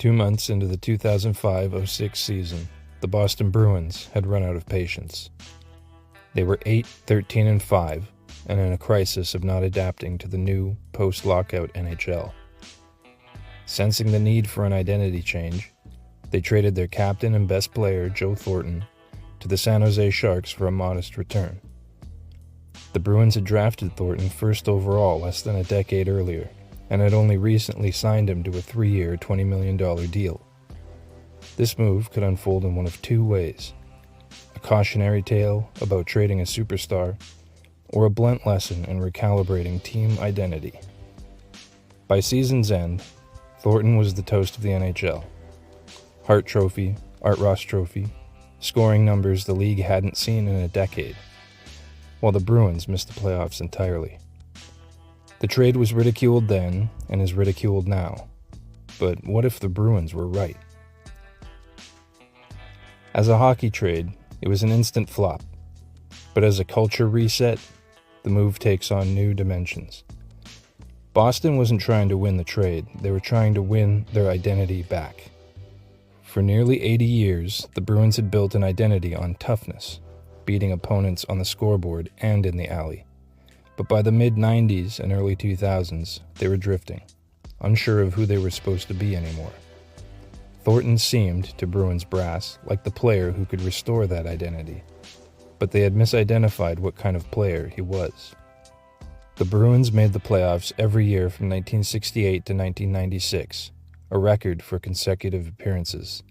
2 months into the 2005-06 season, the Boston Bruins had run out of patience. They were 8-13-5 and in a crisis of not adapting to the new post-lockout NHL. Sensing the need for an identity change, they traded their captain and best player, Joe Thornton, to the San Jose Sharks for a modest return. The Bruins had drafted Thornton first overall less than a decade earlier, and had only recently signed him to a 3-year, $20 million deal. This move could unfold in one of two ways: a cautionary tale about trading a superstar, or a blunt lesson in recalibrating team identity. By season's end, Thornton was the toast of the NHL. Hart Trophy, Art Ross Trophy, scoring numbers the league hadn't seen in a decade, while the Bruins missed the playoffs entirely. The trade was ridiculed then and is ridiculed now, but what if the Bruins were right? As a hockey trade, it was an instant flop, but as a culture reset, the move takes on new dimensions. Boston wasn't trying to win the trade, they were trying to win their identity back. For nearly 80 years, the Bruins had built an identity on toughness, beating opponents on the scoreboard and in the alley. But by the mid-90s and early 2000s, they were drifting, unsure of who they were supposed to be anymore. Thornton seemed, to Bruins brass, like the player who could restore that identity, but they had misidentified what kind of player he was. The Bruins made the playoffs every year from 1968 to 1996, a record for consecutive appearances.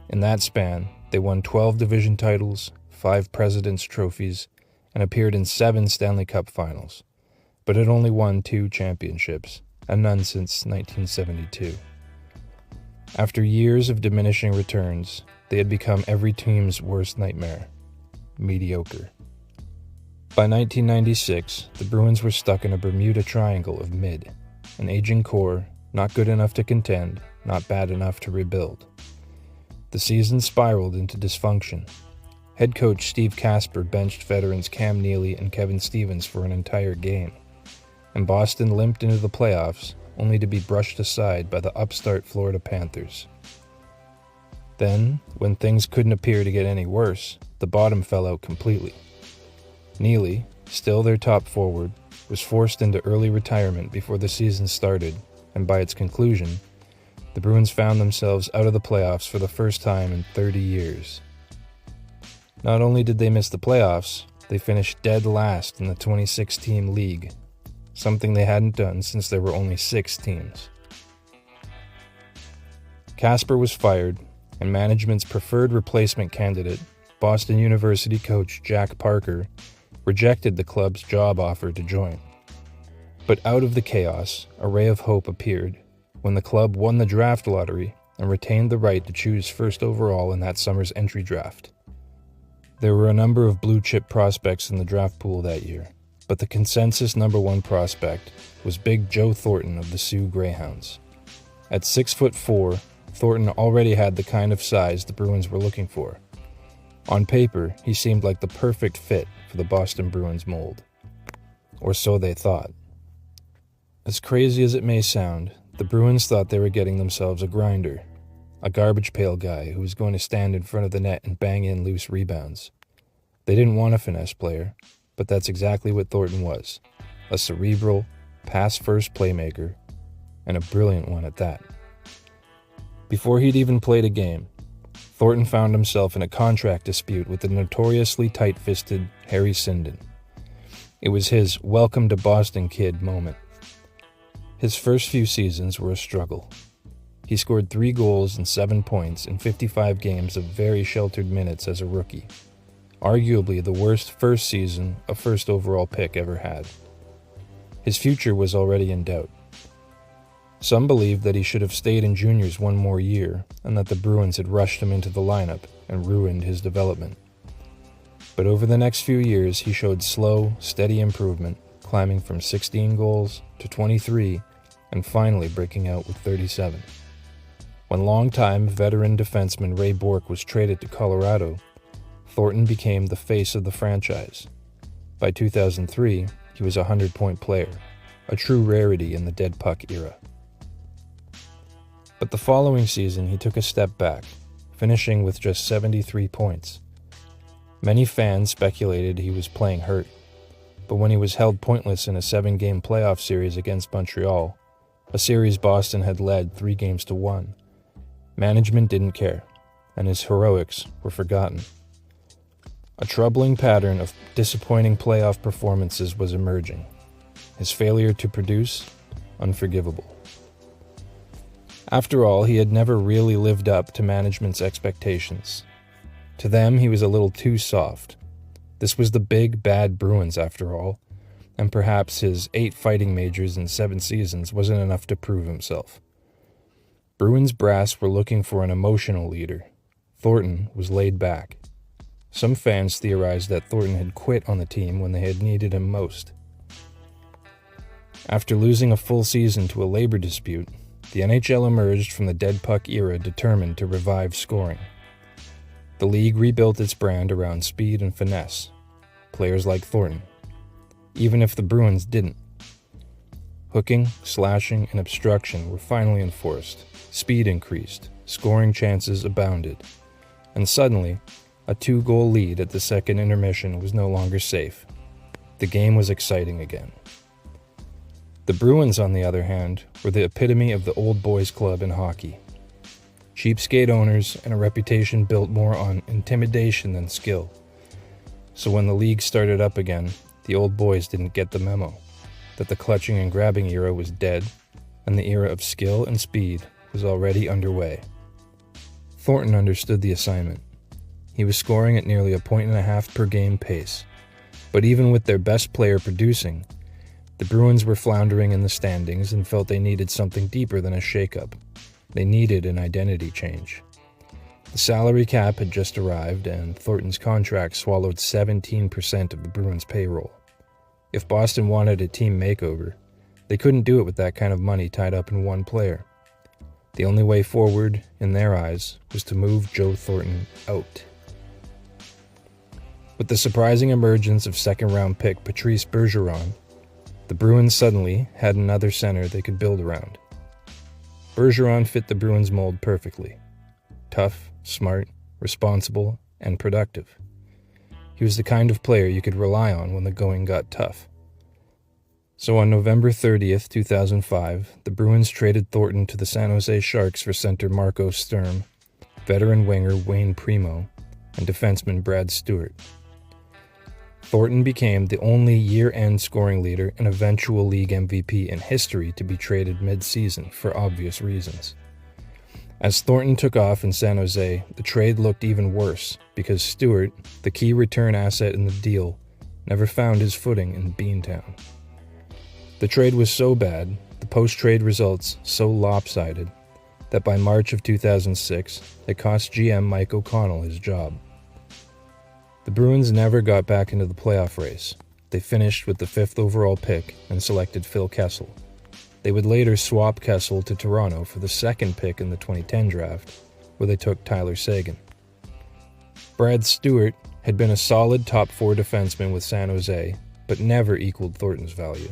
In that span, they won 12 division titles, 5 President's Trophies, and appeared in 7 Stanley Cup finals, but had only won 2 championships, and none since 1972. After years of diminishing returns, they had become every team's worst nightmare: mediocre. By 1996, the Bruins were stuck in a Bermuda Triangle of mid, an aging core, not good enough to contend, not bad enough to rebuild. The season spiraled into dysfunction. Head coach Steve Kasper benched veterans Cam Neely and Kevin Stevens for an entire game, and Boston limped into the playoffs only to be brushed aside by the upstart Florida Panthers. Then, when things couldn't appear to get any worse, the bottom fell out completely. Neely, still their top forward, was forced into early retirement before the season started, and by its conclusion, the Bruins found themselves out of the playoffs for the first time in 30 years. Not only did they miss the playoffs, they finished dead last in the 26-team league, something they hadn't done since there were only 6 teams. Kasper was fired, and management's preferred replacement candidate, Boston University coach Jack Parker, rejected the club's job offer to join. But out of the chaos, a ray of hope appeared when the club won the draft lottery and retained the right to choose first overall in that summer's entry draft. There were a number of blue-chip prospects in the draft pool that year, but the consensus number 1 prospect was big Joe Thornton of the Sioux Greyhounds. At 6'4", Thornton already had the kind of size the Bruins were looking for. On paper, he seemed like the perfect fit for the Boston Bruins mold. Or so they thought. As crazy as it may sound, the Bruins thought they were getting themselves a grinder, a garbage pail guy who was going to stand in front of the net and bang in loose rebounds. They didn't want a finesse player, but that's exactly what Thornton was: a cerebral, pass-first playmaker, and a brilliant one at that. Before he'd even played a game, Thornton found himself in a contract dispute with the notoriously tight-fisted Harry Sinden. It was his welcome to Boston kid moment. His first few seasons were a struggle. He scored 3 goals and 7 points in 55 games of very sheltered minutes as a rookie, arguably the worst first season a first overall pick ever had. His future was already in doubt. Some believed that he should have stayed in juniors 1 more year and that the Bruins had rushed him into the lineup and ruined his development. But over the next few years, he showed slow, steady improvement, climbing from 16 goals to 23 and finally breaking out with 37. When longtime veteran defenseman Ray Bourque was traded to Colorado, Thornton became the face of the franchise. By 2003, he was a 100-point player, a true rarity in the dead puck era. But the following season, he took a step back, finishing with just 73 points. Many fans speculated he was playing hurt, but when he was held pointless in a 7-game playoff series against Montreal, a series Boston had led 3-1, management didn't care, and his heroics were forgotten. A troubling pattern of disappointing playoff performances was emerging. His failure to produce, unforgivable. After all, he had never really lived up to management's expectations. To them, he was a little too soft. This was the big, bad Bruins, after all, and perhaps his 8 fighting majors in 7 seasons wasn't enough to prove himself. Bruins brass were looking for an emotional leader. Thornton was laid back. Some fans theorized that Thornton had quit on the team when they had needed him most. After losing a full season to a labor dispute, the NHL emerged from the dead puck era determined to revive scoring. The league rebuilt its brand around speed and finesse, players like Thornton, even if the Bruins didn't. Hooking, slashing, and obstruction were finally enforced, speed increased, scoring chances abounded, and suddenly, a 2-goal lead at the second intermission was no longer safe. The game was exciting again. The Bruins, on the other hand, were the epitome of the old boys club in hockey. Cheapskate owners and a reputation built more on intimidation than skill. So when the league started up again, the old boys didn't get the memo that the clutching and grabbing era was dead, and the era of skill and speed was already underway. Thornton understood the assignment. He was scoring at nearly 1.5 points per game pace, but even with their best player producing, the Bruins were floundering in the standings and felt they needed something deeper than a shakeup. They needed an identity change. The salary cap had just arrived, and Thornton's contract swallowed 17% of the Bruins' payroll. If Boston wanted a team makeover, they couldn't do it with that kind of money tied up in one player. The only way forward, in their eyes, was to move Joe Thornton out. With the surprising emergence of second-round pick Patrice Bergeron, the Bruins suddenly had another center they could build around. Bergeron fit the Bruins mold perfectly. Tough, smart, responsible, and productive. He was the kind of player you could rely on when the going got tough. So on November 30th, 2005, the Bruins traded Thornton to the San Jose Sharks for center Marco Sturm, veteran winger Wayne Primo, and defenseman Brad Stewart. Thornton became the only year-end scoring leader and eventual league MVP in history to be traded mid-season for obvious reasons. As Thornton took off in San Jose, the trade looked even worse because Stewart, the key return asset in the deal, never found his footing in Beantown. The trade was so bad, the post-trade results so lopsided, that by March of 2006, it cost GM Mike O'Connell his job. The Bruins never got back into the playoff race. They finished with the 5th overall pick and selected Phil Kessel. They would later swap Kessel to Toronto for the 2nd pick in the 2010 draft, where they took Tyler Seguin. Brad Stewart had been a solid top 4 defenseman with San Jose, but never equaled Thornton's value.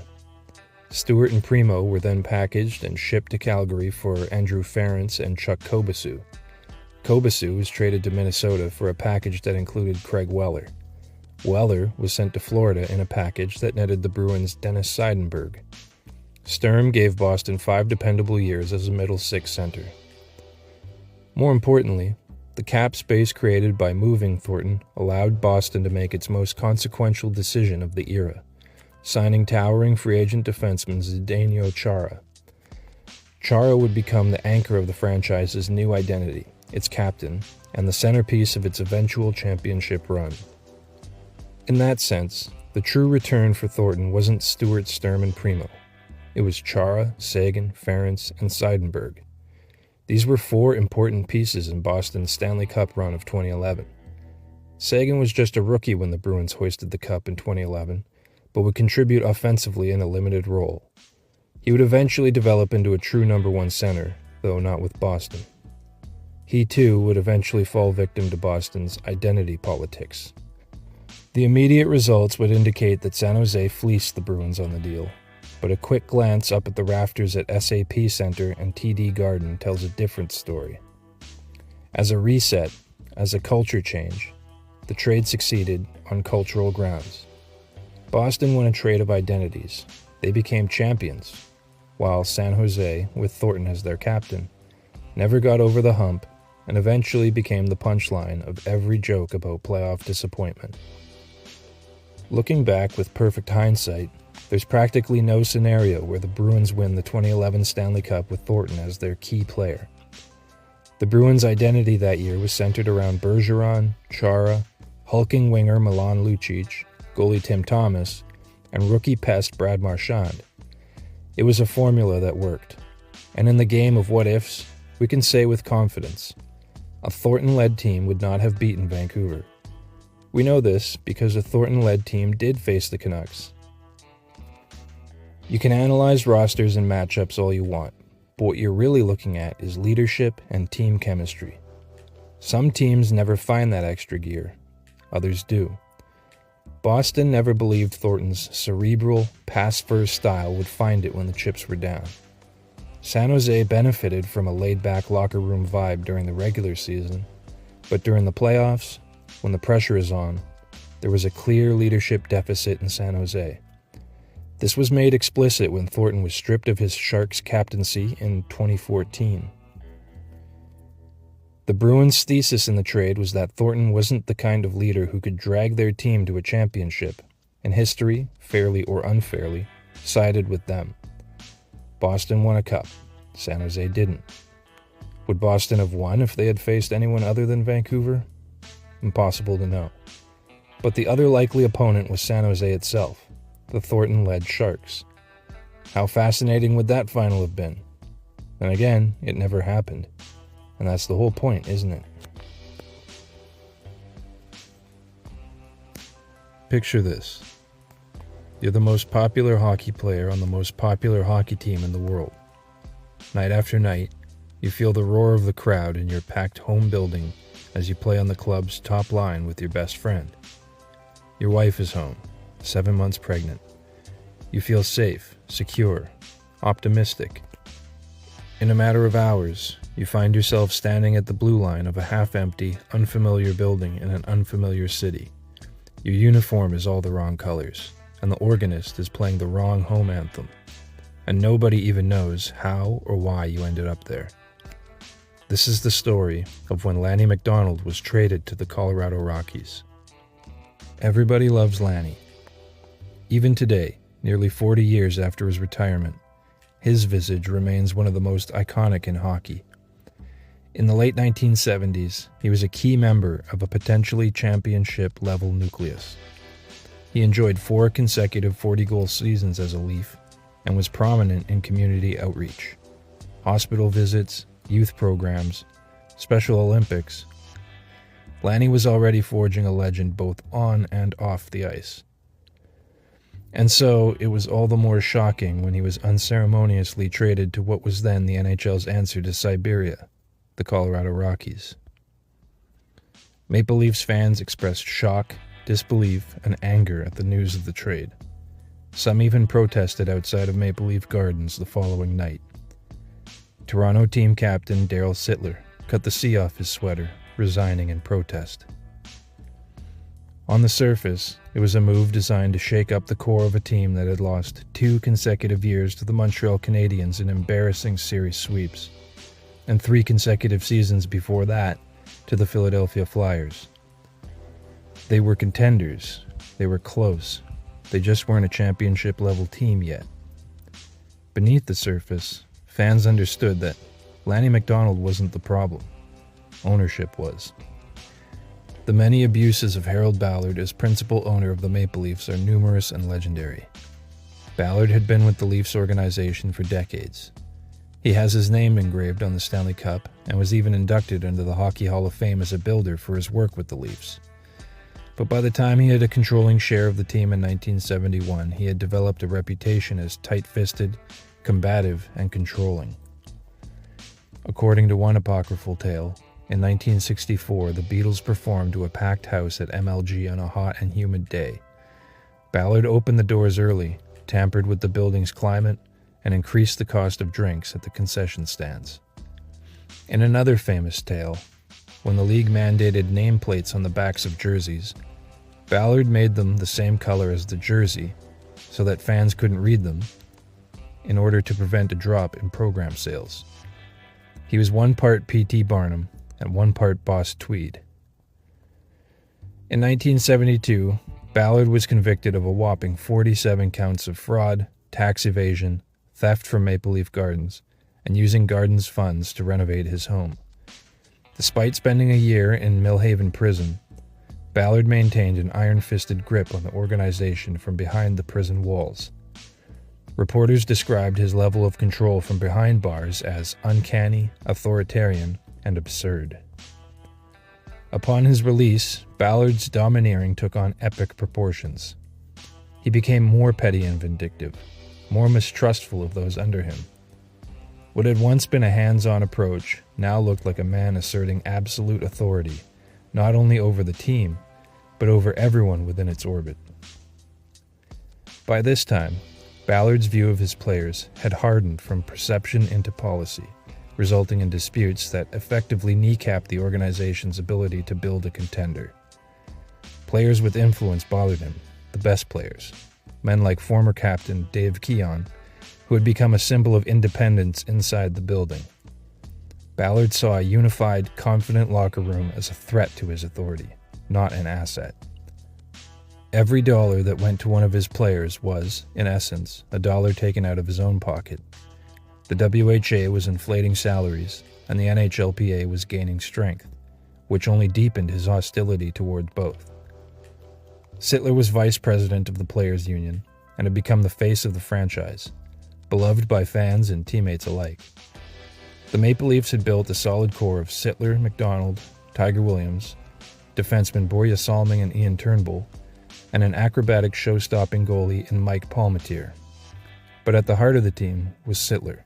Stewart and Primo were then packaged and shipped to Calgary for Andrew Ference and Chuck Kobasu. Kobasu was traded to Minnesota for a package that included Craig Weller. Weller was sent to Florida in a package that netted the Bruins Dennis Seidenberg. Sturm gave Boston 5 dependable years as a middle 6 center. More importantly, the cap space created by moving Thornton allowed Boston to make its most consequential decision of the era, signing towering free agent defenseman Zdeno Chara. Chara would become the anchor of the franchise's new identity, its captain, and the centerpiece of its eventual championship run. In that sense, the true return for Thornton wasn't Stewart, Sturm, and Primo. It was Chara, Seguin, Ference, and Seidenberg. These were 4 important pieces in Boston's Stanley Cup run of 2011. Seguin was just a rookie when the Bruins hoisted the cup in 2011, but would contribute offensively in a limited role. He would eventually develop into a true number 1 center, though not with Boston. He too would eventually fall victim to Boston's identity politics. The immediate results would indicate that San Jose fleeced the Bruins on the deal. But a quick glance up at the rafters at SAP Center and TD Garden tells a different story. As a reset, as a culture change, the trade succeeded on cultural grounds. Boston won a trade of identities. They became champions, while San Jose, with Thornton as their captain, never got over the hump and eventually became the punchline of every joke about playoff disappointment. Looking back with perfect hindsight, there's practically no scenario where the Bruins win the 2011 Stanley Cup with Thornton as their key player. The Bruins' identity that year was centered around Bergeron, Chara, hulking winger Milan Lucic, goalie Tim Thomas, and rookie pest Brad Marchand. It was a formula that worked. And in the game of what-ifs, we can say with confidence, a Thornton-led team would not have beaten Vancouver. We know this because a Thornton-led team did face the Canucks. You can analyze rosters and matchups all you want, but what you're really looking at is leadership and team chemistry. Some teams never find that extra gear. Others do. Boston never believed Thornton's cerebral, pass-first style would find it when the chips were down. San Jose benefited from a laid-back locker room vibe during the regular season, but during the playoffs, when the pressure is on, there was a clear leadership deficit in San Jose. This was made explicit when Thornton was stripped of his Sharks captaincy in 2014. The Bruins' thesis in the trade was that Thornton wasn't the kind of leader who could drag their team to a championship, and history, fairly or unfairly, sided with them. Boston won a cup. San Jose didn't. Would Boston have won if they had faced anyone other than Vancouver? Impossible to know. But the other likely opponent was San Jose itself, the Thornton-led Sharks. How fascinating would that final have been? And again, it never happened. And that's the whole point, isn't it? Picture this. You're the most popular hockey player on the most popular hockey team in the world. Night after night, you feel the roar of the crowd in your packed home building as you play on the club's top line with your best friend. Your wife is home, 7 months pregnant. You feel safe, secure, optimistic. In a matter of hours, you find yourself standing at the blue line of a half-empty, unfamiliar building in an unfamiliar city. Your uniform is all the wrong colors, and the organist is playing the wrong home anthem, and nobody even knows how or why you ended up there. This is the story of when Lanny McDonald was traded to the Colorado Rockies. Everybody loves Lanny. Even today, nearly 40 years after his retirement, his visage remains one of the most iconic in hockey. In the late 1970s, he was a key member of a potentially championship-level nucleus. He enjoyed 4 consecutive 40-goal seasons as a Leaf and was prominent in community outreach, hospital visits, youth programs, Special Olympics. Lanny was already forging a legend both on and off the ice. And so, it was all the more shocking when he was unceremoniously traded to what was then the NHL's answer to Siberia, the Colorado Rockies. Maple Leafs fans expressed shock, disbelief, and anger at the news of the trade. Some even protested outside of Maple Leaf Gardens the following night. Toronto team captain Daryl Sittler cut the C off his sweater, resigning in protest. On the surface, it was a move designed to shake up the core of a team that had lost 2 consecutive years to the Montreal Canadiens in embarrassing series sweeps, and 3 consecutive seasons before that to the Philadelphia Flyers. They were contenders, they were close, they just weren't a championship-level team yet. Beneath the surface, fans understood that Lanny McDonald wasn't the problem. Ownership was. The many abuses of Harold Ballard as principal owner of the Maple Leafs are numerous and legendary. Ballard had been with the Leafs organization for decades. He has his name engraved on the Stanley Cup and was even inducted into the Hockey Hall of Fame as a builder for his work with the Leafs. But by the time he had a controlling share of the team in 1971, he had developed a reputation as tight-fisted, combative, and controlling. According to one apocryphal tale, in 1964, the Beatles performed to a packed house at MLG on a hot and humid day. Ballard opened the doors early, tampered with the building's climate, and increased the cost of drinks at the concession stands. In another famous tale, when the league mandated nameplates on the backs of jerseys, Ballard made them the same color as the jersey so that fans couldn't read them in order to prevent a drop in program sales. He was one part P.T. Barnum and one part Boss Tweed. In 1972, Ballard was convicted of a whopping 47 counts of fraud, tax evasion, theft from Maple Leaf Gardens, and using Gardens funds to renovate his home. Despite spending a year in Millhaven prison, Ballard maintained an iron-fisted grip on the organization from behind the prison walls. Reporters described his level of control from behind bars as uncanny, authoritarian, and absurd. Upon his release, Ballard's domineering took on epic proportions. He became more petty and vindictive, more mistrustful of those under him. What had once been a hands-on approach now looked like a man asserting absolute authority, not only over the team, but over everyone within its orbit. By this time, Ballard's view of his players had hardened from perception into policy, resulting in disputes that effectively kneecapped the organization's ability to build a contender. Players with influence bothered him, the best players, men like former captain Dave Keon, who had become a symbol of independence inside the building. Ballard saw a unified, confident locker room as a threat to his authority, not an asset. Every dollar that went to one of his players was, in essence, a dollar taken out of his own pocket. The WHA was inflating salaries, and the NHLPA was gaining strength, which only deepened his hostility toward both. Sittler was vice president of the Players' Union and had become the face of the franchise, beloved by fans and teammates alike. The Maple Leafs had built a solid core of Sittler, McDonald, Tiger Williams, defensemen Borja Salming and Ian Turnbull, and an acrobatic show-stopping goalie in Mike Palmateer. But at the heart of the team was Sittler.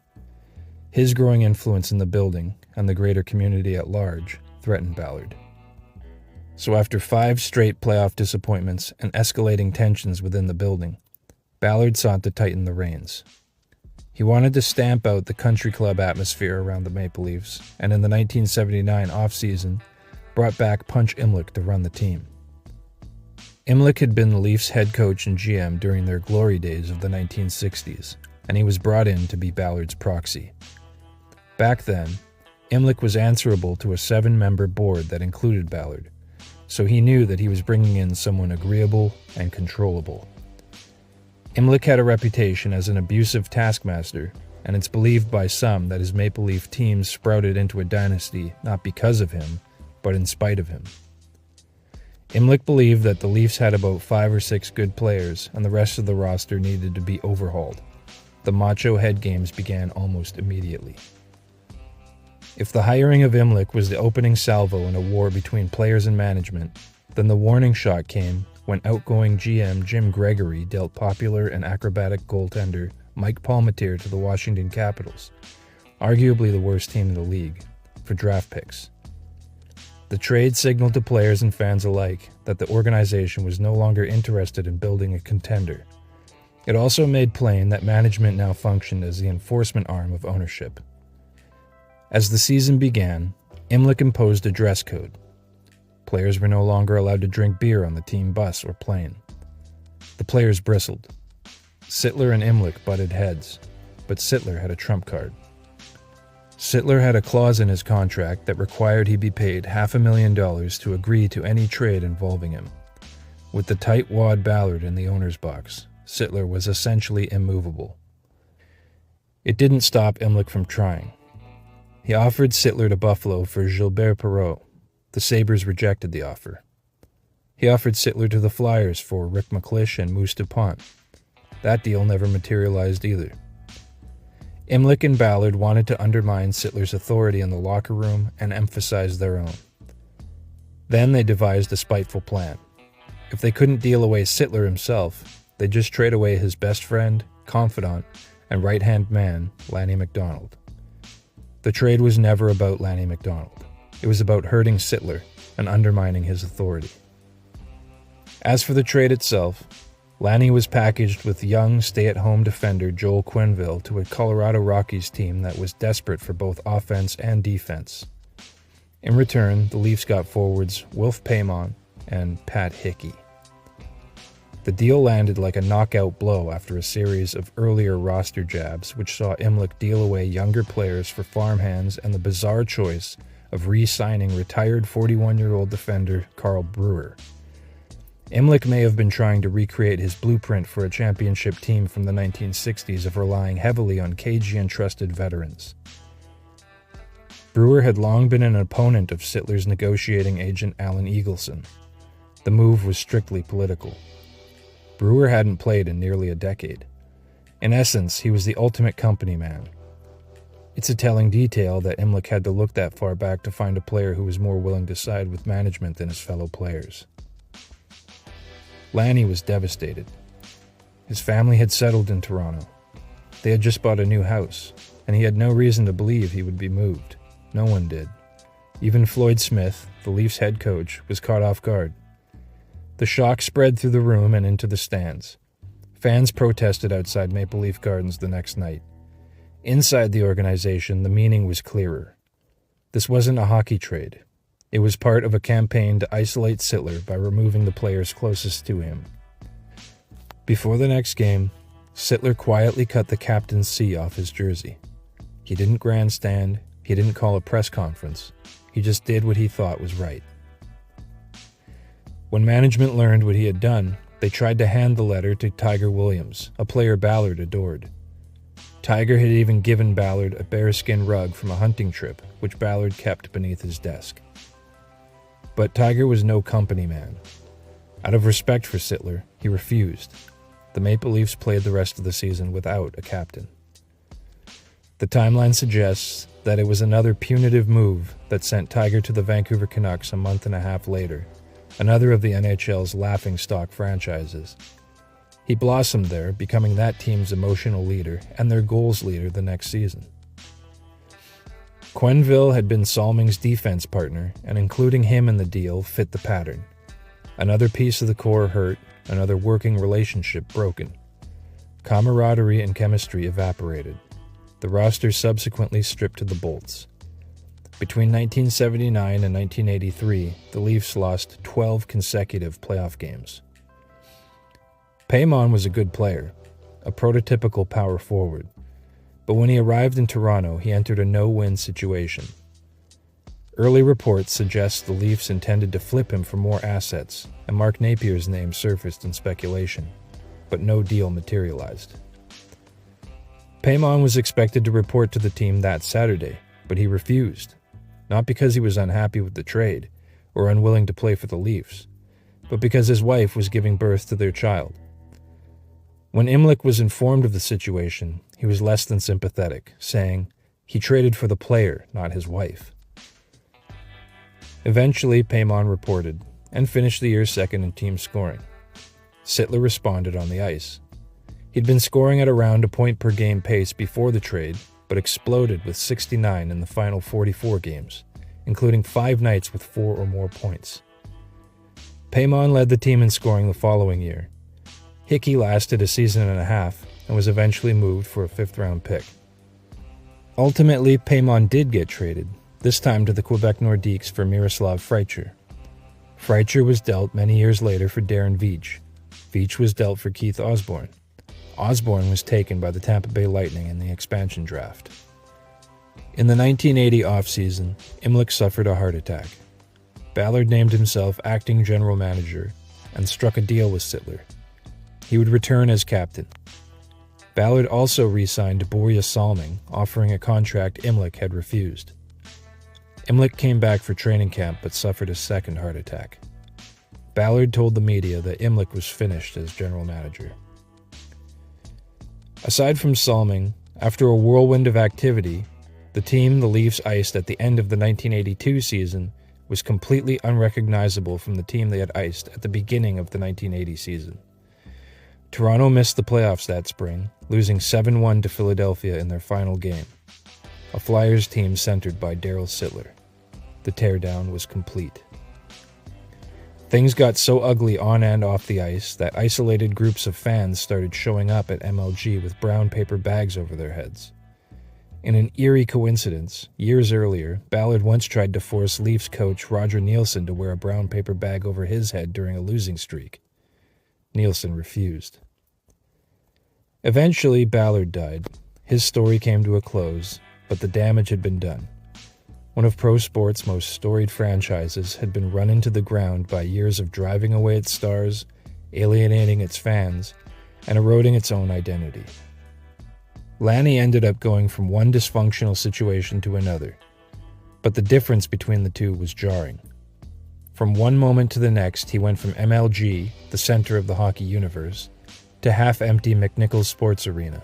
His growing influence in the building and the greater community at large threatened Ballard. So after 5 straight playoff disappointments and escalating tensions within the building, Ballard sought to tighten the reins. He wanted to stamp out the country club atmosphere around the Maple Leafs, and in the 1979 offseason, brought back Punch Imlich to run the team. Imlich had been the Leafs head coach and GM during their glory days of the 1960s, and he was brought in to be Ballard's proxy. Back then, Imlich was answerable to a 7-member board that included Ballard, so he knew that he was bringing in someone agreeable and controllable. Imlich had a reputation as an abusive taskmaster, and it's believed by some that his Maple Leaf teams sprouted into a dynasty not because of him, but in spite of him. Imlich believed that the Leafs had about 5 or 6 good players, and the rest of the roster needed to be overhauled. The macho head games began almost immediately. If the hiring of Imlich was the opening salvo in a war between players and management, then the warning shot came when outgoing GM Jim Gregory dealt popular and acrobatic goaltender Mike Palmateer to the Washington Capitals, arguably the worst team in the league, for draft picks. The trade signaled to players and fans alike that the organization was no longer interested in building a contender. It also made plain that management now functioned as the enforcement arm of ownership. As the season began, Imlich imposed a dress code. Players were no longer allowed to drink beer on the team bus or plane. The players bristled. Sittler and Imlich butted heads, but Sittler had a trump card. Sittler had a clause in his contract that required he be paid $500,000 to agree to any trade involving him. With the tight-wad Ballard in the owner's box, Sittler was essentially immovable. It didn't stop Imlich from trying. He offered Sittler to Buffalo for Gilbert Perreault. The Sabres rejected the offer. He offered Sittler to the Flyers for Rick McClish and Moose DuPont. That deal never materialized either. Imlich and Ballard wanted to undermine Sittler's authority in the locker room and emphasize their own. Then they devised a spiteful plan. If they couldn't deal away Sittler himself, they'd just trade away his best friend, confidant, and right-hand man, Lanny McDonald. The trade was never about Lanny McDonald. It was about hurting Sittler and undermining his authority. As for the trade itself, Lanny was packaged with young, stay-at-home defender Joel Quenneville to a Colorado Rockies team that was desperate for both offense and defense. In return, the Leafs got forwards Wilf Paymon and Pat Hickey. The deal landed like a knockout blow after a series of earlier roster jabs, which saw Imlich deal away younger players for farmhands and the bizarre choice of re-signing retired 41-year-old defender Carl Brewer. Imlich may have been trying to recreate his blueprint for a championship team from the 1960s of relying heavily on cagey and trusted veterans. Brewer had long been an opponent of Sittler's negotiating agent Alan Eagleson. The move was strictly political. Brewer hadn't played in nearly a decade. In essence, he was the ultimate company man. It's a telling detail that Imlich had to look that far back to find a player who was more willing to side with management than his fellow players. Lanny was devastated. His family had settled in Toronto. They had just bought a new house, and he had no reason to believe he would be moved. No one did. Even Floyd Smith, the Leafs head coach, was caught off guard. The shock spread through the room and into the stands. Fans protested outside Maple Leaf Gardens the next night. Inside the organization, the meaning was clearer. This wasn't a hockey trade. It was part of a campaign to isolate Sittler by removing the players closest to him. Before the next game, Sittler quietly cut the captain's C off his jersey. He didn't grandstand. He didn't call a press conference. He just did what he thought was right. When management learned what he had done, they tried to hand the letter to Tiger Williams, a player Ballard adored. Tiger had even given Ballard a bearskin rug from a hunting trip, which Ballard kept beneath his desk. But Tiger was no company man. Out of respect for Sittler, he refused. The Maple Leafs played the rest of the season without a captain. The timeline suggests that it was another punitive move that sent Tiger to the Vancouver Canucks a month and a half later, another of the NHL's laughingstock franchises. He blossomed there, becoming that team's emotional leader and their goals leader the next season. Quenneville had been Salming's defense partner, and including him in the deal fit the pattern. Another piece of the core hurt, another working relationship broken. Camaraderie and chemistry evaporated. The roster subsequently stripped to the bolts. Between 1979 and 1983, the Leafs lost 12 consecutive playoff games. Paymon was a good player, a prototypical power forward, but when he arrived in Toronto, he entered a no-win situation. Early reports suggest the Leafs intended to flip him for more assets, and Mark Napier's name surfaced in speculation, but no deal materialized. Paymon was expected to report to the team that Saturday, but he refused, not because he was unhappy with the trade or unwilling to play for the Leafs, but because his wife was giving birth to their child. When Imlich was informed of the situation, he was less than sympathetic, saying he traded for the player, not his wife. Eventually, Paymon reported and finished the year second in team scoring. Sittler responded on the ice. He'd been scoring at around a point-per-game pace before the trade, but exploded with 69 in the final 44 games, including 5 nights with 4 or more points. Paymon led the team in scoring the following year. Hickey lasted a season and a half and was eventually moved for a 5th-round pick. Ultimately, Paymon did get traded, this time to the Quebec Nordiques for Miroslav Fraicher. Fraicher was dealt many years later for Darren Veach. Veach was dealt for Keith Osborne. Osborne was taken by the Tampa Bay Lightning in the expansion draft. In the 1980 offseason, Imlich suffered a heart attack. Ballard named himself acting general manager and struck a deal with Sittler. He would return as captain. Ballard also re-signed Borje Salming, offering a contract Imlich had refused. Imlich came back for training camp but suffered a second heart attack. Ballard told the media that Imlich was finished as general manager. Aside from Salming, after a whirlwind of activity, the team the Leafs iced at the end of the 1982 season was completely unrecognizable from the team they had iced at the beginning of the 1980 season. Toronto missed the playoffs that spring, losing 7-1 to Philadelphia in their final game. A Flyers team centered by Daryl Sittler. The teardown was complete. Things got so ugly on and off the ice that isolated groups of fans started showing up at MLG with brown paper bags over their heads. In an eerie coincidence, years earlier, Ballard once tried to force Leafs coach Roger Neilson to wear a brown paper bag over his head during a losing streak. Neilson refused. Eventually, Ballard died. His story came to a close, but the damage had been done. One of pro sports' most storied franchises had been run into the ground by years of driving away its stars, alienating its fans, and eroding its own identity. Lanny ended up going from one dysfunctional situation to another, but the difference between the two was jarring. From one moment to the next, he went from MLG, the center of the hockey universe, to half-empty McNichols Sports Arena.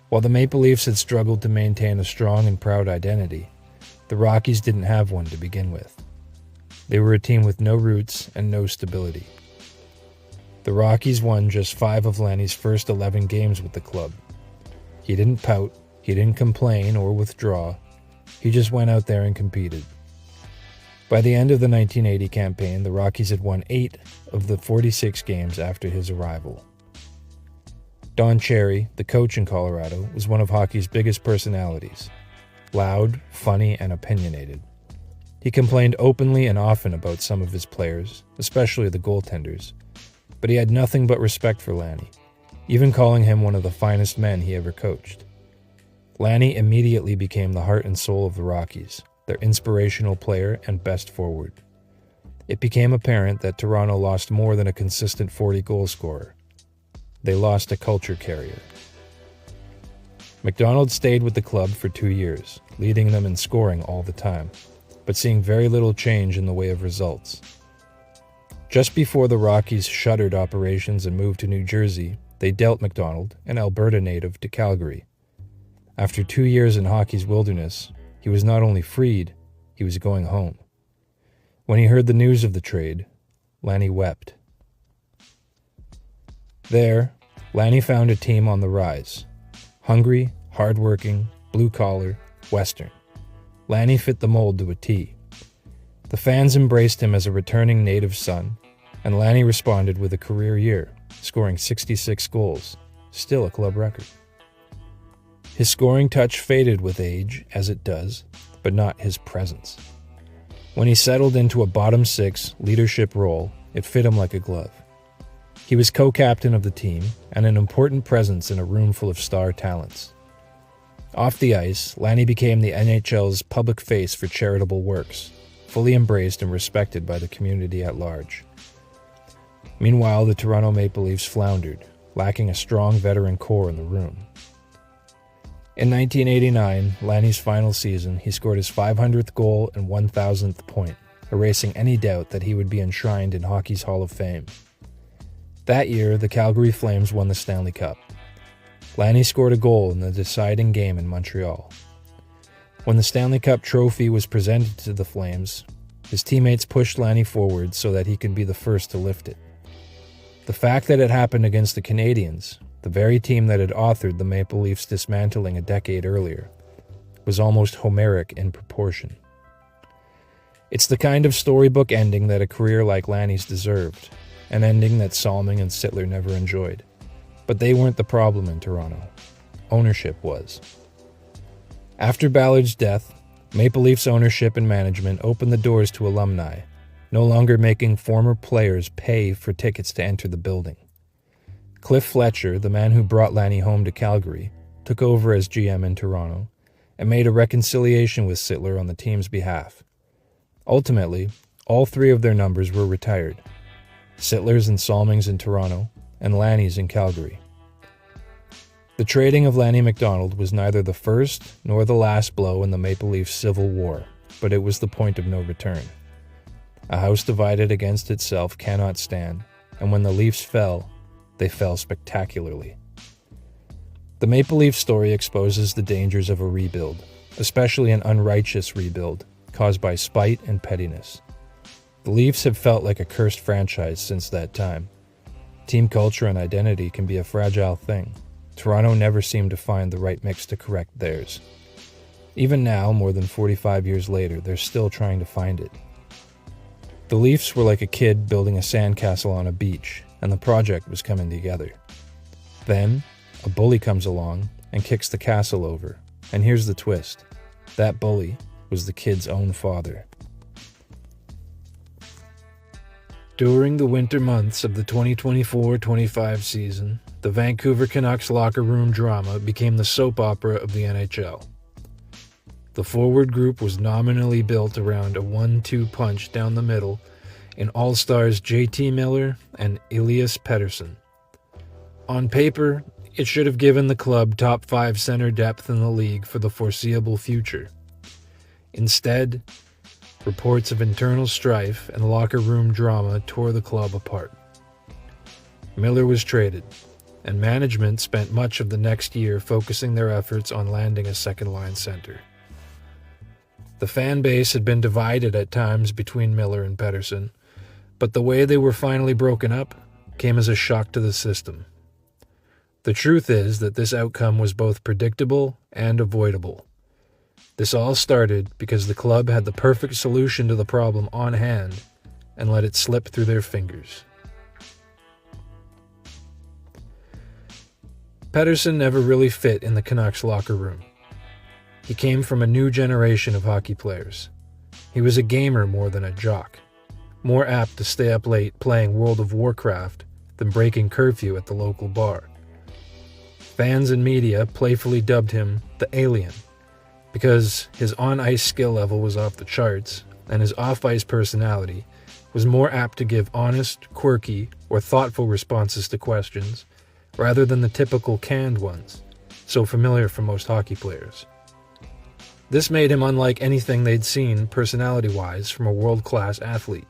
While the Maple Leafs had struggled to maintain a strong and proud identity, the Rockies didn't have one to begin with. They were a team with no roots and no stability. The Rockies won just 5 of Lanny's first 11 games with the club. He didn't pout, he didn't complain or withdraw, he just went out there and competed. By the end of the 1980 campaign, the Rockies had won 8 of the 46 games after his arrival. Don Cherry, the coach in Colorado, was one of hockey's biggest personalities. Loud, funny, and opinionated. He complained openly and often about some of his players, especially the goaltenders, but he had nothing but respect for Lanny, even calling him one of the finest men he ever coached. Lanny immediately became the heart and soul of the Rockies, their inspirational player and best forward. It became apparent that Toronto lost more than a consistent 40-goal scorer. They lost a culture carrier. McDonald stayed with the club for 2 years, leading them in scoring all the time, but seeing very little change in the way of results. Just before the Rockies shuttered operations and moved to New Jersey, they dealt McDonald, an Alberta native, to Calgary. After 2 years in hockey's wilderness, he was not only freed, he was going home. When he heard the news of the trade, Lanny wept. There, Lanny found a team on the rise. Hungry, hard-working, blue-collar, Western. Lanny fit the mold to a T. The fans embraced him as a returning native son, and Lanny responded with a career year, scoring 66 goals, still a club record. His scoring touch faded with age, as it does, but not his presence. When he settled into a bottom six leadership role, it fit him like a glove. He was co-captain of the team and an important presence in a room full of star talents. Off the ice, Lanny became the NHL's public face for charitable works, fully embraced and respected by the community at large. Meanwhile, the Toronto Maple Leafs floundered, lacking a strong veteran core in the room. In 1989, Lanny's final season, he scored his 500th goal and 1,000th point, erasing any doubt that he would be enshrined in hockey's Hall of Fame. That year, the Calgary Flames won the Stanley Cup. Lanny scored a goal in the deciding game in Montreal. When the Stanley Cup trophy was presented to the Flames, his teammates pushed Lanny forward so that he could be the first to lift it. The fact that it happened against the Canadiens, the very team that had authored the Maple Leafs dismantling a decade earlier, was almost Homeric in proportion. It's the kind of storybook ending that a career like Lanny's deserved, an ending that Salming and Sittler never enjoyed. But they weren't the problem in Toronto. Ownership was. After Ballard's death, Maple Leafs ownership and management opened the doors to alumni, no longer making former players pay for tickets to enter the building. Cliff Fletcher, the man who brought Lanny home to Calgary, took over as GM in Toronto and made a reconciliation with Sittler on the team's behalf. Ultimately, all 3 of their numbers were retired. Sittler's and Salming's in Toronto, and Lanny's in Calgary. The trading of Lanny McDonald was neither the first nor the last blow in the Maple Leafs Civil War, but it was the point of no return. A house divided against itself cannot stand, and when the Leafs fell, they fell spectacularly. The Maple Leaf story exposes the dangers of a rebuild, especially an unrighteous rebuild, caused by spite and pettiness. The Leafs have felt like a cursed franchise since that time. Team culture and identity can be a fragile thing. Toronto never seemed to find the right mix to correct theirs. Even now, more than 45 years later, they're still trying to find it. The Leafs were like a kid building a sandcastle on a beach, and the project was coming together. Then, a bully comes along and kicks the castle over, and here's the twist. That bully was the kid's own father. During the winter months of the 2024-25 season, the Vancouver Canucks locker room drama became the soap opera of the NHL. The forward group was nominally built around a 1-2 punch down the middle in All-Stars JT Miller and Elias Pettersson. On paper, it should have given the club top 5 center depth in the league for the foreseeable future. Instead, reports of internal strife and locker room drama tore the club apart. Miller was traded, and management spent much of the next year focusing their efforts on landing a second-line center. The fan base had been divided at times between Miller and Pettersson, but the way they were finally broken up came as a shock to the system. The truth is that this outcome was both predictable and avoidable. This all started because the club had the perfect solution to the problem on hand and let it slip through their fingers. Pettersson never really fit in the Canucks locker room. He came from a new generation of hockey players. He was a gamer more than a jock, more apt to stay up late playing World of Warcraft than breaking curfew at the local bar. Fans and media playfully dubbed him the Alien, because his on-ice skill level was off the charts, and his off-ice personality was more apt to give honest, quirky, or thoughtful responses to questions, rather than the typical canned ones, so familiar for most hockey players. This made him unlike anything they'd seen personality-wise from a world-class athlete.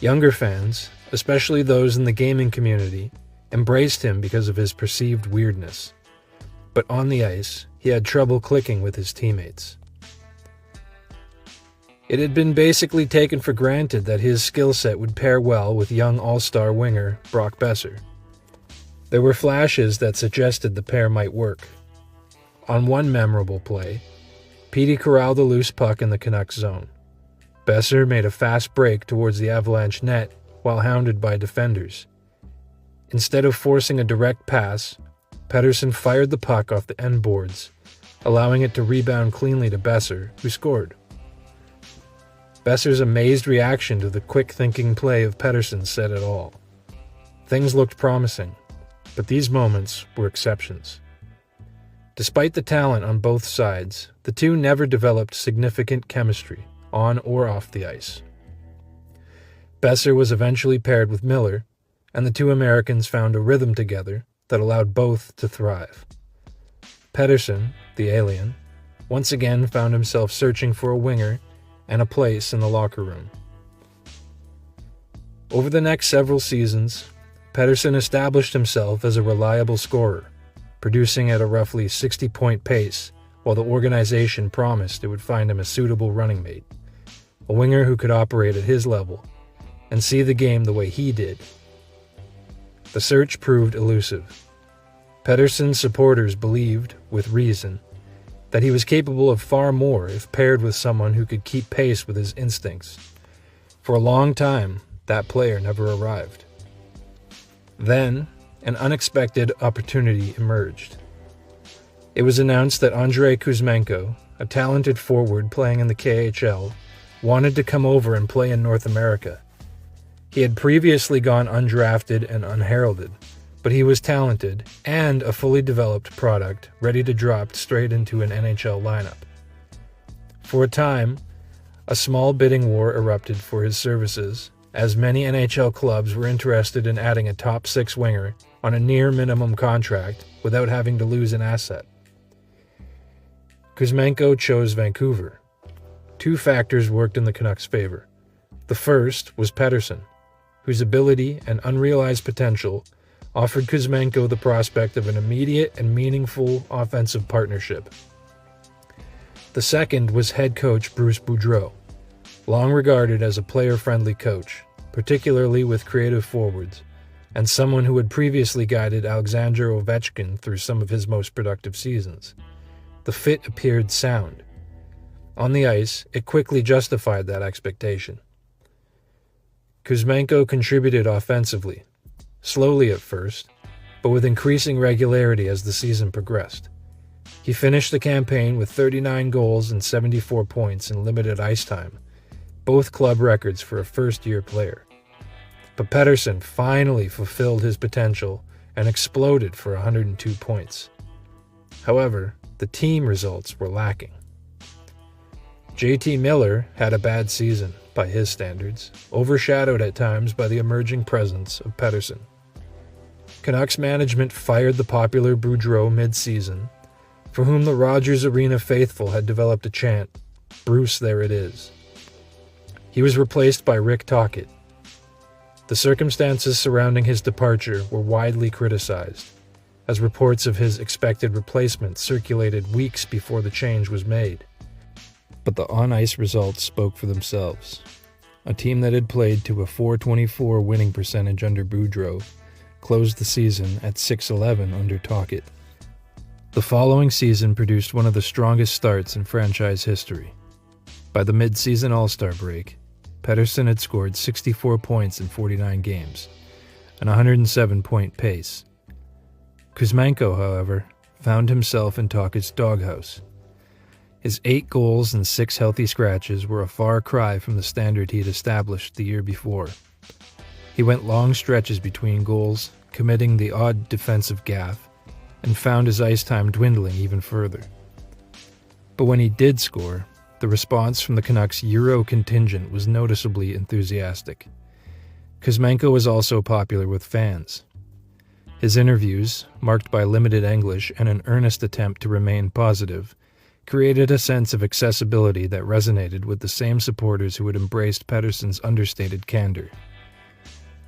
Younger fans, especially those in the gaming community, embraced him because of his perceived weirdness. But on the ice, he had trouble clicking with his teammates. It had been basically taken for granted that his skill set would pair well with young all-star winger Brock Boeser. There were flashes that suggested the pair might work. On one memorable play, Petey corralled a loose puck in the Canucks zone. Boeser made a fast break towards the Avalanche net while hounded by defenders. Instead of forcing a direct pass, Pettersson fired the puck off the end boards, allowing it to rebound cleanly to Boeser, who scored. Boeser's amazed reaction to the quick-thinking play of Pettersson said it all. Things looked promising, but these moments were exceptions. Despite the talent on both sides, the two never developed significant chemistry, on or off the ice. Boeser was eventually paired with Miller, and the two Americans found a rhythm together that allowed both to thrive. Pettersson, the Alien, once again found himself searching for a winger and a place in the locker room. Over the next several seasons, Pettersson established himself as a reliable scorer, producing at a roughly 60-point pace while the organization promised it would find him a suitable running mate, a winger who could operate at his level and see the game the way he did. The search proved elusive. Pettersson's supporters believed, with reason, that he was capable of far more if paired with someone who could keep pace with his instincts. For a long time, that player never arrived. Then, an unexpected opportunity emerged. It was announced that Andrei Kuzmenko, a talented forward playing in the KHL, wanted to come over and play in North America. He had previously gone undrafted and unheralded, but he was talented and a fully developed product ready to drop straight into an NHL lineup. For a time, a small bidding war erupted for his services, as many NHL clubs were interested in adding a top 6 winger on a near minimum contract without having to lose an asset. Kuzmenko chose Vancouver. 2 factors worked in the Canucks' favor. The first was Pettersson, whose ability and unrealized potential offered Kuzmenko the prospect of an immediate and meaningful offensive partnership. The second was head coach Bruce Boudreau, long regarded as a player-friendly coach, particularly with creative forwards, and someone who had previously guided Alexander Ovechkin through some of his most productive seasons. The fit appeared sound. On the ice, it quickly justified that expectation. Kuzmenko contributed offensively, slowly at first, but with increasing regularity as the season progressed. He finished the campaign with 39 goals and 74 points in limited ice time, both club records for a first-year player. But Pettersson finally fulfilled his potential and exploded for 102 points. However, the team results were lacking. JT Miller had a bad season, by his standards, overshadowed at times by the emerging presence of Pettersson. Canucks management fired the popular Boudreau mid-season, for whom the Rogers Arena faithful had developed a chant, "Bruce, there it is." He was replaced by Rick Tocchet. The circumstances surrounding his departure were widely criticized, as reports of his expected replacement circulated weeks before the change was made. But the on-ice results spoke for themselves. A team that had played to a .424 winning percentage under Boudreau closed the season at .611 under Tocchet. The following season produced one of the strongest starts in franchise history. By the mid-season All-Star break, Pettersson had scored 64 points in 49 games, an 107-point pace. Kuzmenko, however, found himself in Tocchet's doghouse. His 8 goals and 6 healthy scratches were a far cry from the standard he had established the year before. He went long stretches between goals, committing the odd defensive gaffe, and found his ice time dwindling even further. But when he did score, the response from the Canucks' Euro contingent was noticeably enthusiastic. Kuzmenko was also popular with fans. His interviews, marked by limited English and an earnest attempt to remain positive, created a sense of accessibility that resonated with the same supporters who had embraced Pettersson's understated candor.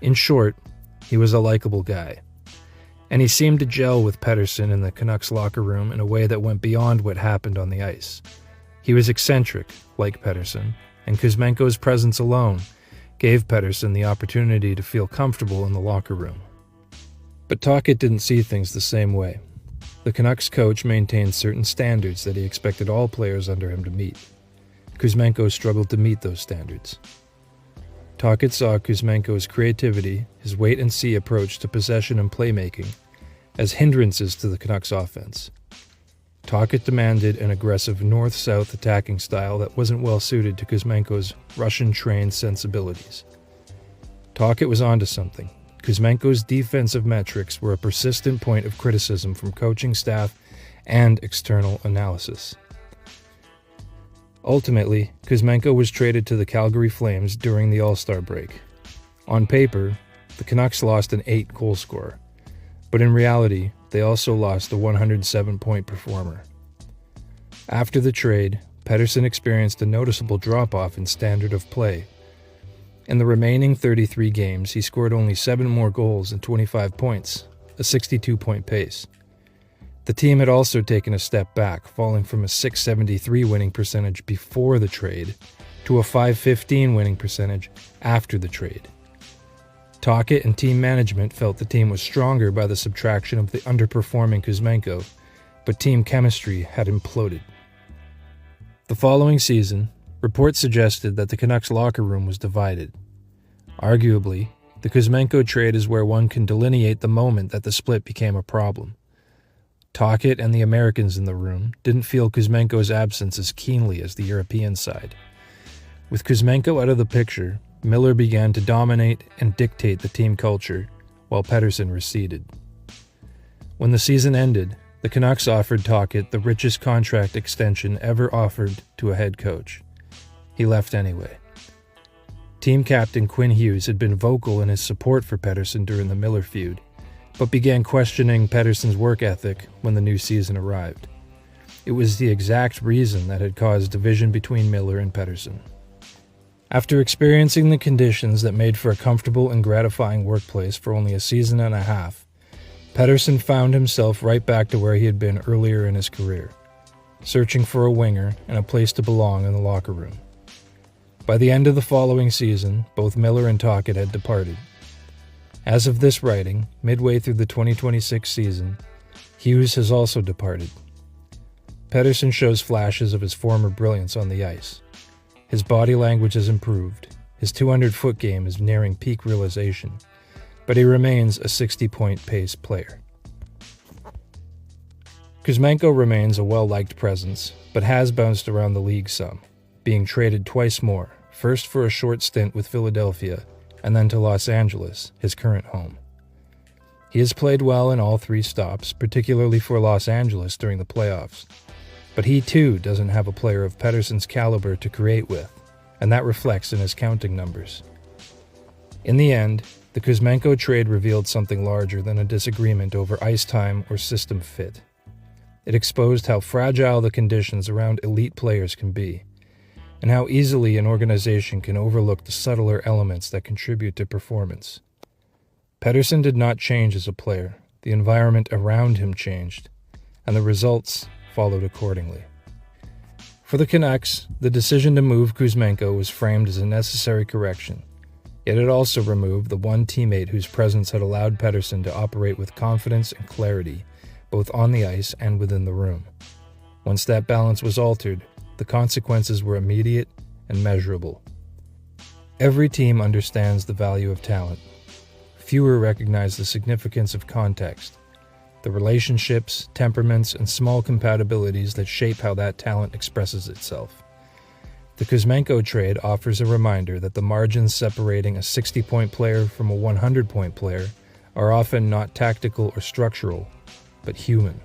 In short, he was a likable guy, and he seemed to gel with Pettersson in the Canucks locker room in a way that went beyond what happened on the ice. He was eccentric, like Pettersson, and Kuzmenko's presence alone gave Pettersson the opportunity to feel comfortable in the locker room. But Tocchet didn't see things the same way. The Canucks coach maintained certain standards that he expected all players under him to meet. Kuzmenko struggled to meet those standards. Tocchet saw Kuzmenko's creativity, his wait-and-see approach to possession and playmaking, as hindrances to the Canucks' offense. Tocchet demanded an aggressive north-south attacking style that wasn't well suited to Kuzmenko's Russian-trained sensibilities. Tocchet was onto something. Kuzmenko's defensive metrics were a persistent point of criticism from coaching staff and external analysis. Ultimately, Kuzmenko was traded to the Calgary Flames during the All-Star break. On paper, the Canucks lost an 8-goal scorer, but in reality, they also lost a 107-point performer. After the trade, Pettersson experienced a noticeable drop-off in standard of play. In the remaining 33 games, he scored only 7 more goals and 25 points, a 62-point pace. The team had also taken a step back, falling from a .673 winning percentage before the trade to a .515 winning percentage after the trade. Tocchet and team management felt the team was stronger by the subtraction of the underperforming Kuzmenko, but team chemistry had imploded. The following season, reports suggested that the Canucks locker room was divided. Arguably, the Kuzmenko trade is where one can delineate the moment that the split became a problem. Tocchet and the Americans in the room didn't feel Kuzmenko's absence as keenly as the European side. With Kuzmenko out of the picture, Miller began to dominate and dictate the team culture, while Pettersson receded. When the season ended, the Canucks offered Tocchet the richest contract extension ever offered to a head coach. He left anyway. Team captain Quinn Hughes had been vocal in his support for Pettersson during the Miller feud, but began questioning Pettersson's work ethic when the new season arrived. It was the exact reason that had caused division between Miller and Pettersson. After experiencing the conditions that made for a comfortable and gratifying workplace for only a season and a half, Pettersson found himself right back to where he had been earlier in his career, searching for a winger and a place to belong in the locker room. By the end of the following season, both Miller and Tocchet had departed. As of this writing, midway through the 2026 season, Hughes has also departed. Pettersson shows flashes of his former brilliance on the ice. His body language has improved, His 200-foot game is nearing peak realization, but he remains a 60-point pace player. Kuzmenko remains a well-liked presence, but has bounced around the league some, being traded twice more, first for a short stint with Philadelphia, and then to Los Angeles, his current home. He has played well in all three stops, particularly for Los Angeles during the playoffs, but he too doesn't have a player of Pettersson's caliber to create with, and that reflects in his counting numbers. In the end, the Kuzmenko trade revealed something larger than a disagreement over ice time or system fit. It exposed how fragile the conditions around elite players can be, and how easily an organization can overlook the subtler elements that contribute to performance. Pettersson did not change as a player, the environment around him changed, and the results followed accordingly. For the Canucks, the decision to move Kuzmenko was framed as a necessary correction, yet it also removed the one teammate whose presence had allowed Pettersson to operate with confidence and clarity, both on the ice and within the room. Once that balance was altered, the consequences were immediate and measurable. Every team understands the value of talent. Fewer recognize the significance of context, the relationships, temperaments, and small compatibilities that shape how that talent expresses itself. The Kuzmenko trade offers a reminder that the margins separating a 60-point player from a 100-point player are often not tactical or structural, but human.